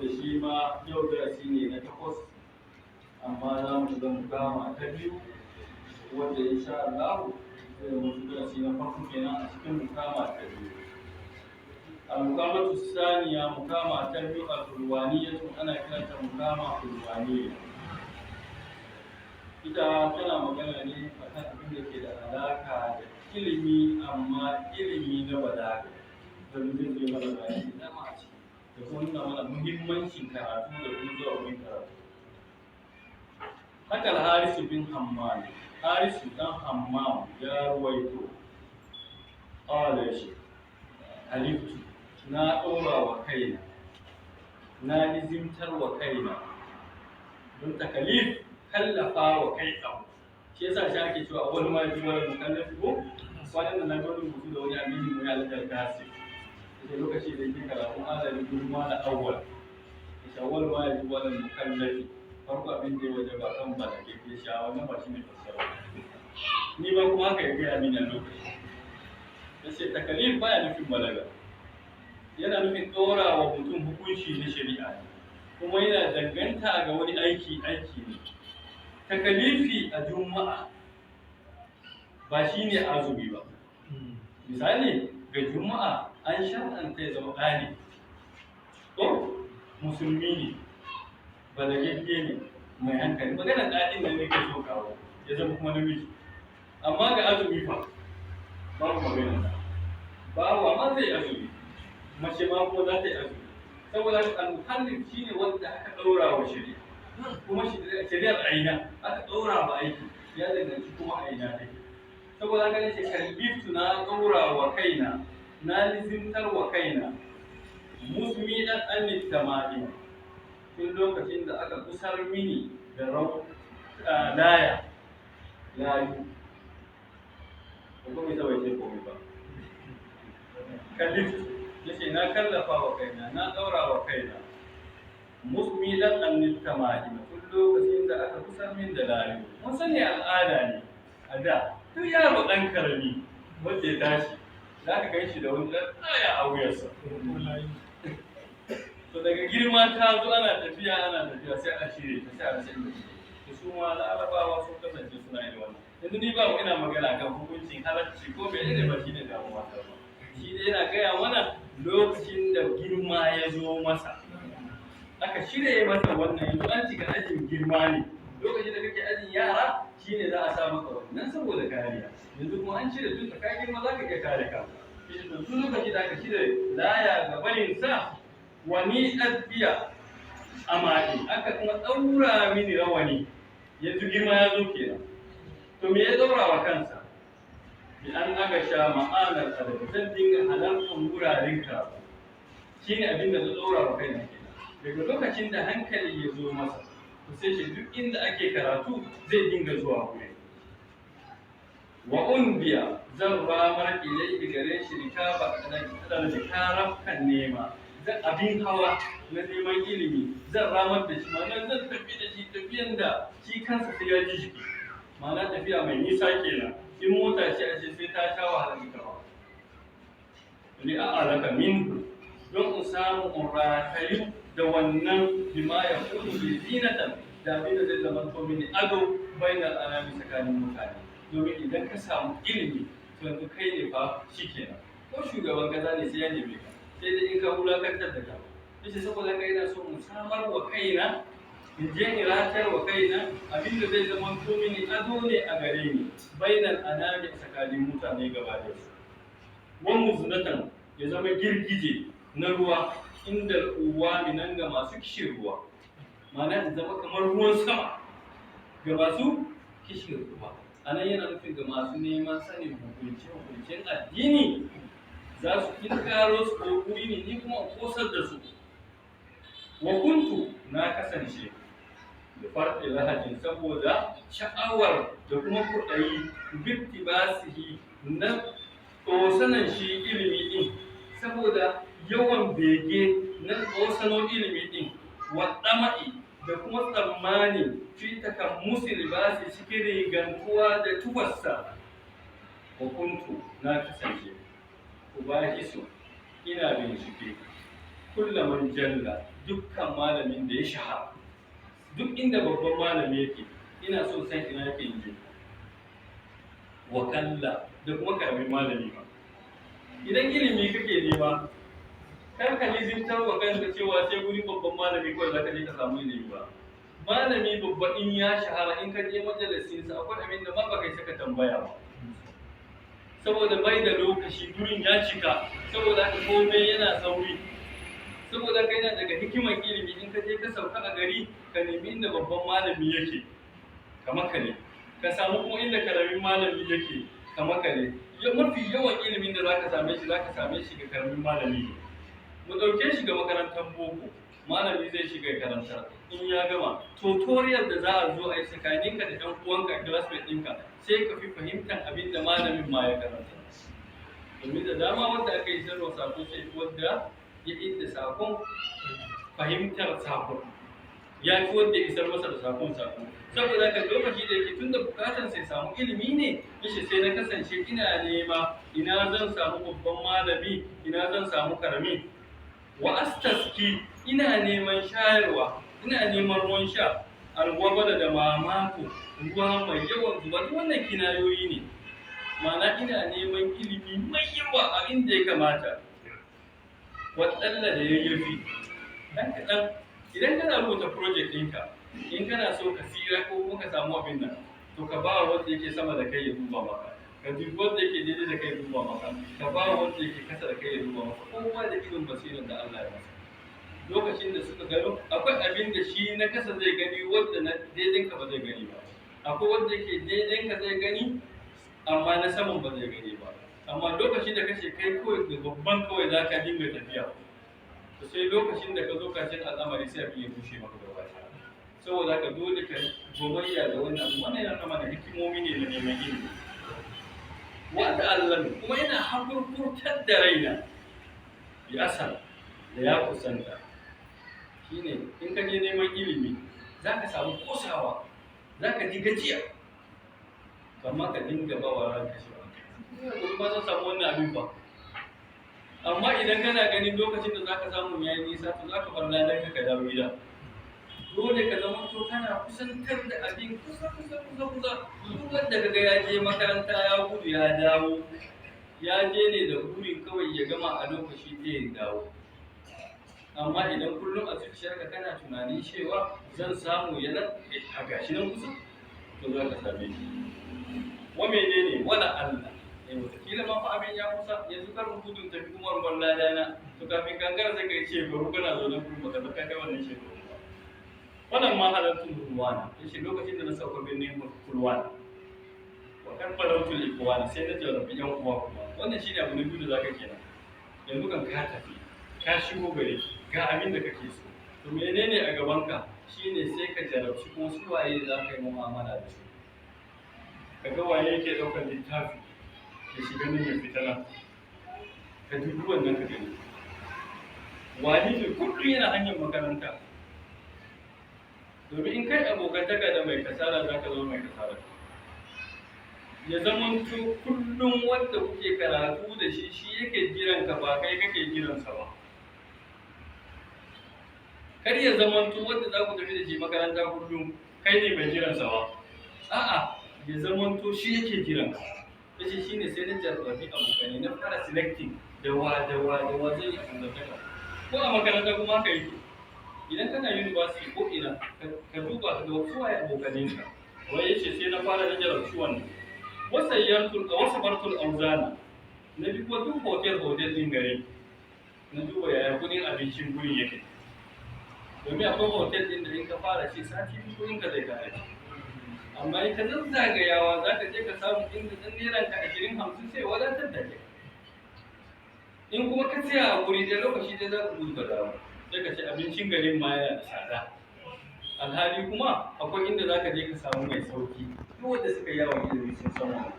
wanda shi ma yau darasi ne na 8, amma za mu shiga mukama ta 2 wanda insha Allah zai mutu darasi na farko kenan a cikin mukama ta 2. Al-mukamatu saniya, mukama ta 2 al-hulwaniyatu, ana kiranta mukama hulwaniyya. Ita tana magana ne akan abin da ke da alaka da ilimi, amma ilimi na balaga. Domin zai mana bayani da dama a ciki, da kuma nuna mana muhimmancin karatu da kuma zuwa wurin karatu. Haka al-Harisu bin Hammam, Harisu dan Hammam ya ruwaito qala shi aliftu, na ɗora wa kaina, na nizimtar wa kaina, don takalif kallafa wa kai abu. Shi yasa shi ake cewa wani ma ji wani mukallafi ko kwanan da na ga wani mutum da wani amini mu ya lakar kasi da lokaci da yake karatu azali gurma da awwal da shawwal ma ya ji wani mukallafi, farko abin da ya waje ba kan ba da ke sha wannan ba shi ne fassara. Ni ba kuma haka ya gaya mini a lokaci ya ce takalif baya nufin balaga, yana nufin ɗora wa mutum hukunci na shari'a, kuma yana danganta ga wani aiki ne. Takalifi a juma'a ba shi ne azumi ba. Misali ga juma'a an shar'anta ya zama ɗani ko musulmi ne, balagagge ne, mai hankali. Magana ɗaɗin da nake so kawo ya zama kuma namiji. Amma ga azumi fa babu magana, babu, amma zai azumi, mace ma ko za ta yi azumi, saboda al-muhallif shine wanda aka ɗaura wa shari'a, kuma shari'ar aina aka ɗaura wa aiki, ya danganci kuma aina take. Saboda haka nace kalbiftu, na ɗaura wa kaina, na lizimtar wa kaina, musmidan an tamadi, tun lokacin da aka kusar mini da layu ko mai bai ce komai ba. Kaliftu yace na kallafa wa kaina, na ɗaura wa kaina, musmidan an tamadi, tun lokacin da aka kusar min da layu. Mun sani al'ada ne a da, duk yaro ɗan karami wanda ya tashi za ka gan shi da wani ɗan tsaya a wuyarsa. To daga girma ta zo ana tafiya sai a shirye ta, sai a rasa inda da su ma larabawa sun kasance suna yin wannan. Yanzu ni ba ina magana kan hukuncin halarci ko bai ne ba, shi ne damuwa ta ba. Shi dai yana gaya mana lokacin da girma ya zo masa, aka shirye masa wannan. Yanzu an cika ajin girma ne, lokacin da kake ajin yara shi ne za a sa maka wannan saboda kariya. Yanzu kuma an cire tun da ka girma za ka iya kare kanka. Shi to tun lokacin da aka cire laya ga barin sa, wani ɗabbiya amadi, aka kuma ɗaura mini rawani. Yanzu girma ya zo kenan. To me ya ɗaura wa kansa? Bi an aga sha ma'anar adabi, zan dinga halartar wuraren karatu. Shi ne abin da zai ɗaura wa kaina kenan. Daga lokacin da hankali ya zo masa, to sai shi duk inda ake karatu zai dinga zuwa wurin. Wa unbiya, zan ramar ilai gare shi rikaba da karafkan nema, zan abin hawa na neman ilimi zan ramar da shi, ma'ana zan tafi da shi tafiyan da shi kansa sai ya ji jiki, ma'ana tafiya mai nisa kenan. In mota ce a ce sai ta sha wahalar ita ba. Ni a alaka min, don in samu in ratayu da wannan bima ya kudu bi zinatan, da abin da zai zama to mini ado bainar anami tsakanin mutane. Domin idan ka samu ilimi to yanzu kai ne fa shikenan, ko shugaban kaza ne sai ya neme ka, sai dai in ka wulakantar da ka. Yace saboda kai ina so in samar wa kaina, in je in ratar wa kaina abin da zai zama to mini ado ne a gare ni, bainar anami tsakanin mutane gaba da su. Wan muznatan, ya zama girgije na ruwa inda uwa nan ga masu kishin ruwa, ma'ana in zama kamar ruwan sama ga masu kishin ruwa. A nan yana nufin ga masu neman sanin hukuncen addini, za su kinkaro su ko wuri ne, ni kuma in kosar da su. Wa kuntu, na kasance da farɗe lahajin, saboda sha'awar da kuma kuɗayi biktibasihi na tsosanan shi ilimi ɗin, saboda yawan bege na tsosanon ilimi ɗin, wa ɗama'i da kuma tsammani fi takammusi libasi cikin rigantuwa da tufarsa. Wa kuntu, na kasance ubahisu, ina bincike kullaman jalla, dukkan malamin da ya shahara, duk inda babban malami yake ina so san ina yake je, wa kalla da kuma karamin malami ba. Idan ilimi kake nema kar ka lizintar wa kanka cewa sai guri babban malami kawai za ka je ka samu ilimi ba. Malami babba in ya shahara in ka je majalisinsa akwai abin da ma ba kai saka tambaya ba, saboda bai da lokaci gurin ya cika, saboda haka komai yana sauri, saboda haka yana daga hikimar ilimi in ka je ka sauka a gari ka nemi inda babban malami yake ka makale, ka samu kuma inda karamin malami yake ka makale. Mafi yawan ilimin da zaka same shi ga karamin malami. Mu ɗauke shi ga makarantar boko, malami zai shiga karantar, in ya gama tutorial da za a zo a yi tsakaninka da ɗan uwanka classmate ɗinka sai ka fi fahimtar abin da malamin ma ya karanta. Domin da dama wanda aka yi sarwa sako sai wanda ya inda sakon fahimtar sakon ya fi wanda ya isar masa da sakon. Saboda haka lokaci da yake tunda bukatar sai samu ilimi ne, yace sai na kasance ina nema ina zan samu babban malami, ina zan samu karami. Wa astaski, ina neman shayarwa, ina neman ruwan sha, alwabada da mamako, ruwa mai yawan zuba, duk wannan kinayoyi ne. Ma'ana ina neman ilimi mai yawa a inda ya kamata. Waɗanda da yayyafi, dan kaɗan, idan kana rubuta project ɗinka, in kana so ka tsira ko kuma ka samu abin nan, to ka ba wanda yake sama da kai ya duba maka. Ka dubi wanda yake daidai da kai ya duba maka, ka ba wanda yake kasa da kai ya duba maka, kowa da irin basirar da Allah ya masa. Lokacin da suka gano akwai abin da shi na kasa zai gani wanda na daidai ka ba zai gani ba, akwai wanda yake daidai ka zai gani amma na saman ba zai gani ba. Amma lokacin da kace kai kawai da babban kawai za ka dinga tafiya, to sai lokacin da ka zo kashin al'amari sai abin ya bushe maka gaba ɗaya. Saboda haka dole ka gomayya da wannan yana kama da hikimomi ne na neman ilimi. Wa ta'allam kuma yana hakurkurtar da raina bi asal da ya kusanta. Shine in ka je neman ilimi za ka samu kosawa, za ka ji gajiya, kamar ka dinga ba wa ranka shi ba zan samu wannan abin ba. Amma idan kana ganin lokacin da za ka samu yayi nisa, to za ka bar ladan ka dawo gida. Dole ka zama to kana kusantar da abin kusa. Duk wanda kaga ya je makaranta ya gudu ya dawo, ya je ne da burin kawai ya gama a lokaci ɗaya ya dawo. Amma idan kullum a zuciyarka kana tunanin cewa zan samu yana a gashi nan kusa, to za ka same shi. Wa menene wala Allah, wataƙila ma fa abin ya kusa, yanzu kar gudun tafi kuma ruwan ladana, to kafin kankara sai ka ce bari kana zo na kuma ka zaka kai wannan shekaru. Wannan ma halattun ruwana, yace lokacin da na sauka birnin Kulwana, wa kan farautul ikwana sai na jarabi yan uwa kuma. Wannan shine abu na biyu da zaka kenan. Yanzu kan ka tafi, ka shigo gari, ga abin da kake so. To menene a gaban ka? Shine sai ka jarabci kuma su waye za ka yi mu'amala da su. Kaga waye yake daukar littafi ya shiga nan ya fita nan. Ka dubi wannan ka gani. Wani ne kullum yana hanyar makaranta. Domin in kai abokantaka da mai kasala za ka zama mai kasala. Ya zama kullum wanda kuke karatu da shi yake jiran ka ba kai kake jiransa ba. Kar ya zama wanda za ku tafi da shi makaranta kullum kai ne mai jiransa ba. A'a, ya zama shi yake jiran ka. Yace shine sai na jarrabi abokanai na fara selecting da wa zai yi abokantaka. Ko a makaranta kuma haka yake. Idan kana university ko ina ka duba ka ga wasu waye abokaninka. Wai yace sai na fara da jarabci wannan. Wasu bartul auzana na bi ko duk hotel din gari na duba yaya kudin abincin gurin yake. Domin akwai hotel din da in ka fara shi sati biyu kudin ka zai kare. Amma in ka zazzagayawa za ka je ka samu inda ɗan neran ka 20-50 sai wadatar da kai. In kuma ka tsaya a guri da lokaci dai za ka gudu ka dawo. Sai ka ce abincin garin ma yana da tsada. Alhali kuma akwai inda za ka je ka samu mai sauki. Duk wanda suka yi yawon ilimi sun san wannan.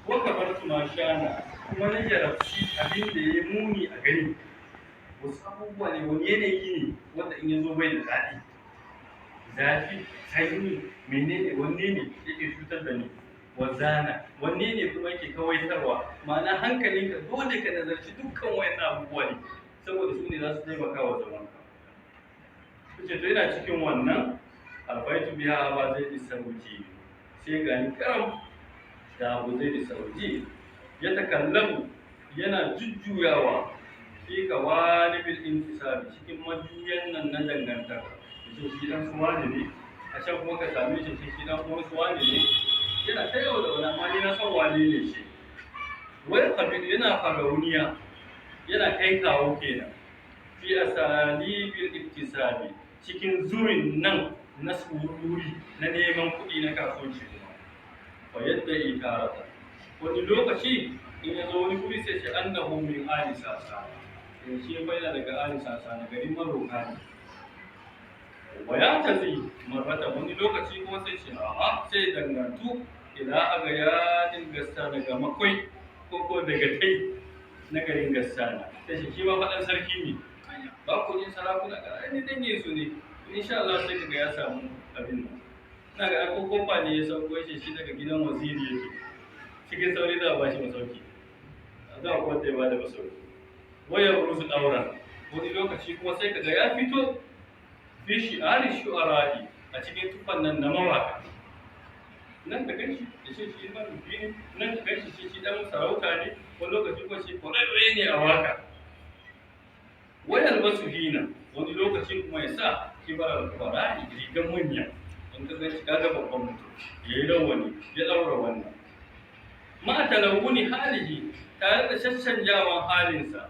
Ko ka bar tuma shana kuma na jarabci abin da ya muni a gani. Wasu abubuwa ne wani yanayi ne wanda in ya zo bai da daɗi. Zafi, sanyi, menene wanne ne yake cutar da ni? Wazana, wanne ne kuma yake kawaitarwa? Ma'ana hankalinka dole ka nazarci dukkan wayannan abubuwa ne. saboda su ne za su taimaka wa zaman kace to yana cikin wannan alfaitu biha ba zai sauji sai ga ni karam da abu zai sauji ya takallamu yana jujjuyawa fi kawani bil intisabi cikin majuyan nan na dangantaka yace shi dan suwa ne a can kuma ka same shi dan kuma suwa ne yana ta yau da wani amma ni na san wane ne shi wai kabil yana farauniya yana kai kawo kenan fi asalibil iktisabi cikin zurin nan na sururi na neman kuɗi na kasuwanci kuma wa yadda ikarata wani lokaci in ya zo wani guri sai ce annahu min ali sasa shi bai daga ali sasa na garin maroka ne wa ya tazi marrata wani lokaci kuma sai ce a'a sai dangantu idan aga ya dingasta daga makwai ko daga kai na garin gassana sai shi ma faɗan sarki ne ba ku yin sarakuna ga ni dange su ne insha Allah sai kaga ya samu abin nan ina ga ko kofa ne ya sauko shi daga gidan waziri yake cikin sauri za a bashi masauki za a kwanta ya bada masauki waya rusu daura wani lokaci kuma sai kaga ya fito fi shi'ari shu'ara'i a cikin tufan nan na mawaka nan ka ganshi da shi marufi ne nan ka ganshi shi dan sarauta ne wani lokaci ko shi kwararre ne a waka wayar basu hina wani lokaci kuma ya sa kibarar kwara'i rigan manya in ka ganshi kaga babban mutum ya yi rawani ya daura wannan ma talawuni halihi tare da shashanjawan halinsa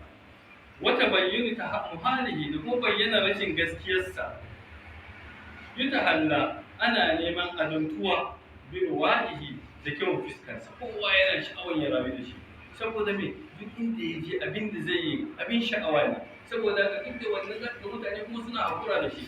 wata bayyana ta halihi da kuma bayyana rashin gaskiyarsa yutahalla ana neman aduntuwa bin wa'ihi da kyau fuskarsa kowa yana sha'awar ya rayu da shi saboda me duk inda ya je abin da zai yi abin sha'awa ne saboda ga duk da wannan zaka mutane kuma suna hakura da shi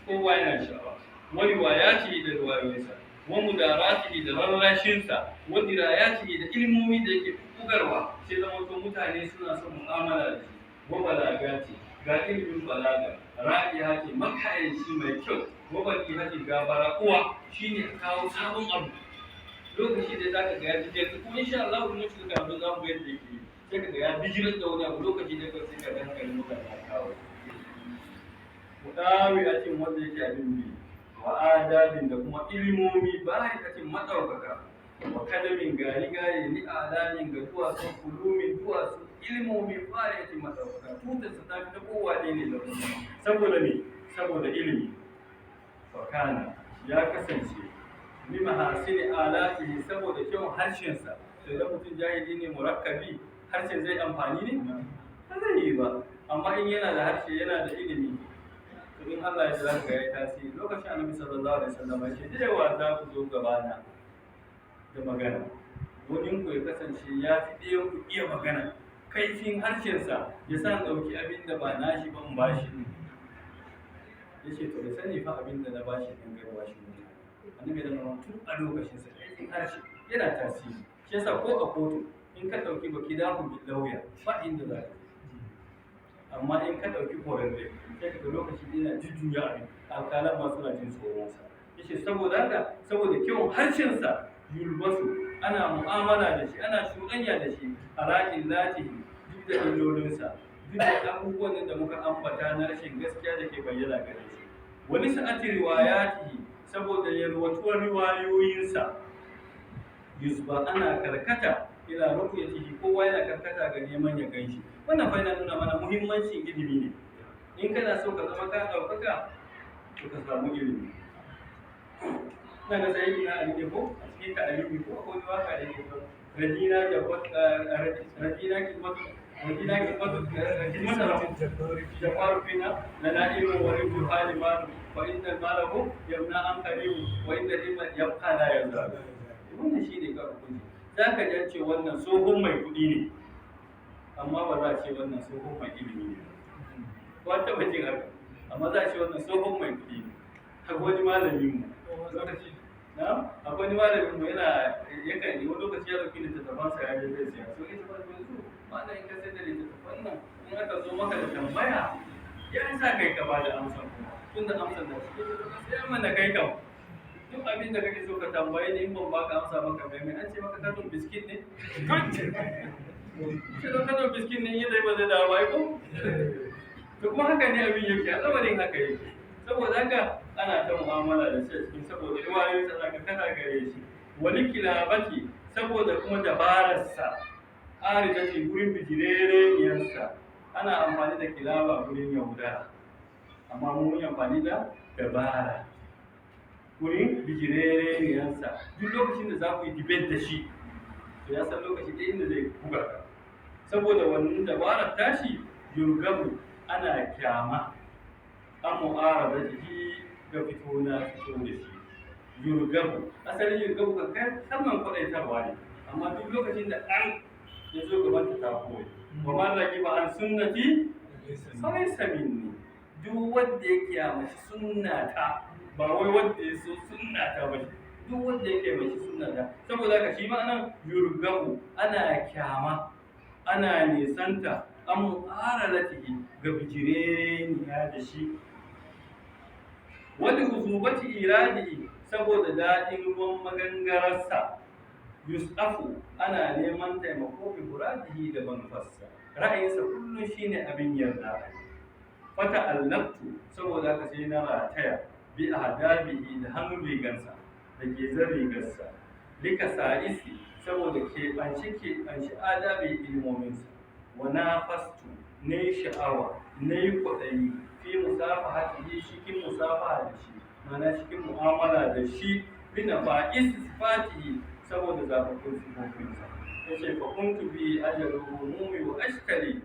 kowa yana sha'awa wa riwayati da riwayoyinsa wa mudarati da rarrashinsa wa dirayati da ilmomi da yake bugarwa sai zama to mutane suna son mu'amala da shi wa balagati ga ilimin balaga ra'iyati makayanci mai kyau wabaki hati gabara uwa shine a kawo sabon abu lokaci da zaka ga ya ji kuma insha Allah mun ci ga abin zamu yadda yake sai ka ga ya bijirar da wani abu lokaci da kai sai ka ga hankalin mutane ya kawo mudawi a cikin wanda yake abin bi wa adabin da kuma ilimomi barikatin madaukaka wa kadamin gari ni alamin ga duwatsu kulumin duwatsu ilimomi barikatin madaukaka tutarsa ta fi ta kowa ne da saboda me saboda ilimi fakana ya kasance ni mahasini alatihi saboda kyau harshensa sai da mutum jahili ne murakkabi harshen zai amfani ne ba zai yi ba amma in yana da harshe yana da ilimi to in Allah ya tsara ga ya tasiri lokacin Annabi sallallahu alaihi wasallam ya ce da yawa za ku zo gabana da magana wani ku ya kasance ya fi ɗayan ku iya magana kaifin harshensa ya sa ɗauki abin da ba nashi ba in bashi ya ce to da sani fa abin da na bashi ɗin garwa shi mutane annabi da nama tun a lokacin sa kaifin harshe yana tasiri shi yasa ko a kotu in ka ɗauki baki da ku lauya ba inda za ka amma in ka ɗauki korarre sai ka ga lokaci yana jujjuya abin alƙalan ma suna jin tsoronsa ya ce saboda haka saboda kyawun harshensa yulbasu ana mu'amala da shi ana shuɗanya da shi a raƙin latihi duk da illolinsa duk da abubuwan da muka ambata na rashin gaskiya da ke bayyana gare shi wani sa'ati riwayatihi saboda yalwatuwar riwayoyinsa yusba ana karkata ila ruqyatihi kowa yana karkata ga neman ya ganshi wannan fa yana nuna mana muhimmancin ilimi ne in kana so ka zama ka ɗaukaka to ka samu ilimi na ga sai ina alike ko a cikin ta alimi ko akwai waka da ke radina da radina ki wato radina ki wato da faru fina la na'imu wa ribu haliman wa inna malahu yamna an karimu wa inna ilma yabqa la yazal wannan shine ka hukunci zaka ji ce wannan tsohon mai kuɗi ne amma ba za a ce wannan tsohon mai ilimi ne ba ta bajin haka amma za a ce wannan tsohon mai kuɗi ne akwai wani malamin mu na akwai wani malamin mu yana yakan yi wani lokaci ya dauki littattafan sa ya je zai siya so ita ba su so malam in ka sai da littattafan nan in aka zo maka da tambaya ya sa kai ka ba da amsa tun da amsar da shi sai mana kai kam duk abin da kake so ka tambaye ni in ban baka amsa maka mai an ce maka katon biskit ne shi don ka ɗauki biskin ne yadda ba zai dawo ba ko to kuma haka ne abin yake a lamarin haka yake saboda haka ana ta mu'amala da shi a cikin saboda riwayoyin sa zaka kana gare shi wani kilabati saboda kuma dabararsa aridati gurin bijirereniyarsa ana amfani da kilaba gurin yaudara amma mun yi amfani da dabara gurin bijirereniyarsa duk lokacin da za ku yi debate da shi to ya san lokaci ɗaya inda zai buga ka saboda wannan dabarar tashi yurgabu ana kyama an mu'araba jiki ga fito na fito da shi yurgabu asalin yurgabu kan kai kalman kwaɗaitarwa ne amma duk lokacin da an ya zo gaban ta koyi wa man ragi ba an sunnati sai saminni duk wanda ya kiyamashi sunnata ba wai wanda ya so sunnata ba duk wanda ya kiyamashi sunnata saboda haka shi ma nan yurgabu ana kyama ana nisanta an mu'aralatihi ga bijireniya da shi wani uzubati iradihi saboda daɗin ruwan magangararsa yusafu ana neman taimako bi muradihi da manufarsa ra'ayinsa kullum shine abin yarda fata allaftu saboda haka sai na rataya bi ahdabihi da hannun rigansa da gezar rigarsa lika sa'isi saboda keɓance adabi ilmominsa wa nafastu ne sha'awa ne kwaɗayi fi musafahatihi cikin musafaha da shi mana cikin mu'amala da shi bina ba'is sifatihi saboda zaɓaɓɓun sifofinsa ya ce fa kuntu bi ajalu umumi wa ashkali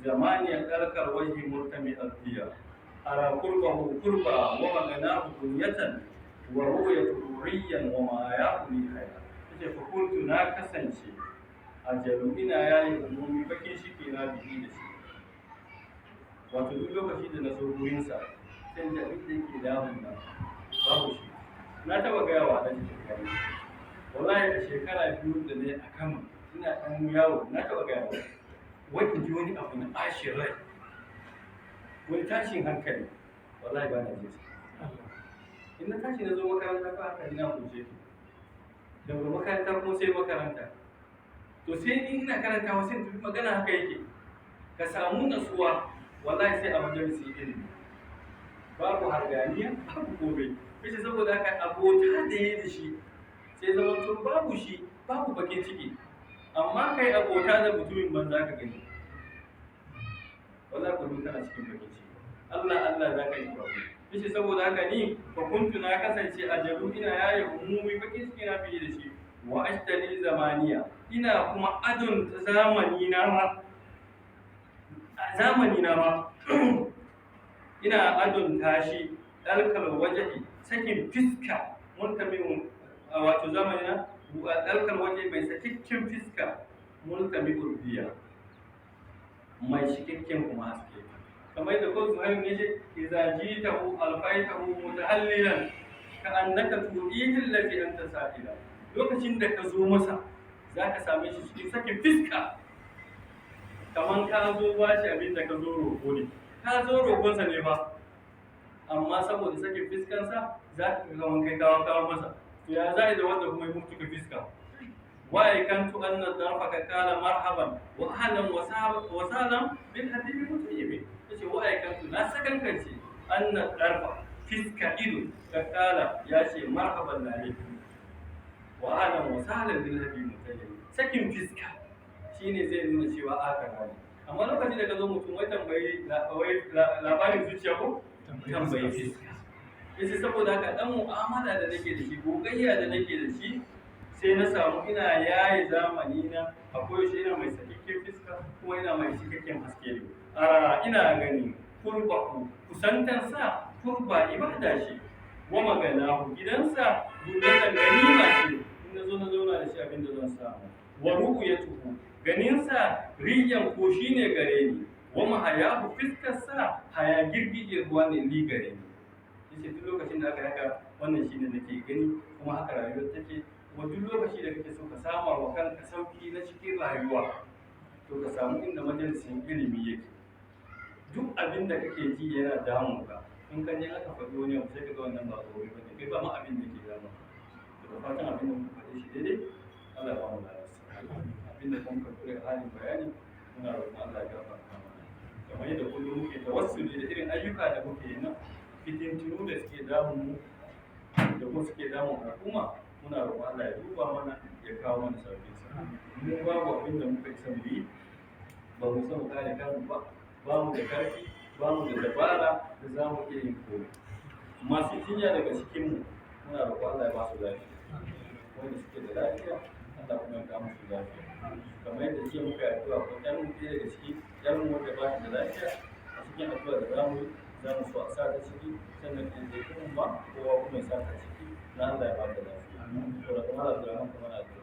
zamaniyar ɗarkar wajhi murtami alfiya ara kurbahu kurba wa maganahu kunyatan wa ru'yatu hurriyan wa ma'ayahu li haya yace fa kuntu na kasance ajalu ina yayi umumi bakin shi na bihi da shi wato duk lokaci da na zo gurinsa sai da abin da yake damun na babu shi na taba gaya wa ɗan shekaru wallahi a shekara biyu da ne a kano ina ɗan yawo na taba gaya wa wani ji wani abu na ɓashin rai wani tashin hankali wallahi ba na je in na tashi na zo makaranta fa hankali na kunce ki daga makaranta kuma sai makaranta to sai ni ina karantawa sai magana haka yake ka samu nasuwa wallahi sai a majalisi ilimi babu harganiya babu gobe kace saboda haka abota da yayi da shi sai zaman to babu shi babu bakin ciki amma kai abota da mutumin banza ka gani wallahi kullum kana cikin bakin ciki Allah za ka yi babu kace saboda haka ni fa kuntu na kasance a jaru ina yayi umumi bakin ciki na fiye da shi wa ashtali zamaniya ina kuma adon zamani na ma ina adon tashi ɗalkar wajahi sakin fiska mulkamin wato zamani na ɗalkar waje mai sakakken fiska mulkamin urbiya mai shikakken kuma haske kamar da ko zuhair ne ce idza jitahu alfaitahu mutahallilan ka annaka tu'ihi allati anta sa'ila lokacin da ka zo masa zaka same shi cikin sakin fiska kaman ka zo ba shi abin da ka zo roƙo ne ka zo roƙonsa ne ba amma saboda sakin fiskansa za ka ga kaman kai kawo masa to ya za da wanda kuma ya mutu ka fiska wa'ai kan tu anna darfa ka kala marhaban wa ahlan wa sahlan bil hadibi mutayyib yace wa'ai kan tu na sakan kace anna darfa fiska ido ka kala ya ce marhaban alaikum wa ahlan wa sahlan bil hadibi mutayyib sakin fiska shine zai nuna cewa aka gane amma lokacin da ka zo mutum wai tambayi labarin zuciya ko tambayi fiska yace saboda haka dan mu'amala da nake da shi gogayya da nake da shi sai na samu ina yayi zamani na akwai shi ina mai sakakken fiska kuma ina mai cikakken haske ne ina gani kurbahu kusantansa kurba ibada shi wa maganahu gidansa dukkan ganima ce in na zauna da shi abinda zan samu wa ru'yatuhu ganinsa riyan ko shine gare ni wa mahayahu fiskarsa haya girgije ruwa ne ni gare ni yace duk lokacin da aka haka wannan shine nake gani kuma haka rayuwar take kuma duk lokaci da kake so ka sama wa kanka sauki na cikin rayuwa to ka samu inda majalisin ilimi yake duk abin da kake ji yana damun ka in ka je aka faɗi wani abu sai ka ga wannan ba gobe ba kai ba ma abin da ke damun ka to da fatan abin da muka faɗi shi daidai Allah ya ba mu lafiya inda kun ka kure halin bayani muna roƙon Allah ya gafarta mana kamar yadda kullum muke tawassuli da irin ayyuka da muke yi nan fitintinu da suke damun mu da kuma suke damun al'umma muna roƙon Allah ya duba mana ya kawo mana sauƙin sa mu babu abin da muka isa mu yi ba mu san kare kanmu ba mu da karfi ba mu da dabara da za mu iya yin komai masu jinya daga cikin mu muna roƙon Allah ya ba su lafiya wanda suke da lafiya Allah kuma ya kawo musu lafiya kamar yadda jiya muka yi addu'a ko ɗan mu ɗaya daga ciki ɗan mu wanda ba shi da lafiya a cikin addu'a da za mu so a sa ta ciki sannan in zai kuma ba kowa kuma ya sa ta ciki na Allah ya ba da lafiya. Saboda kuma Allah ya ba da lafiya.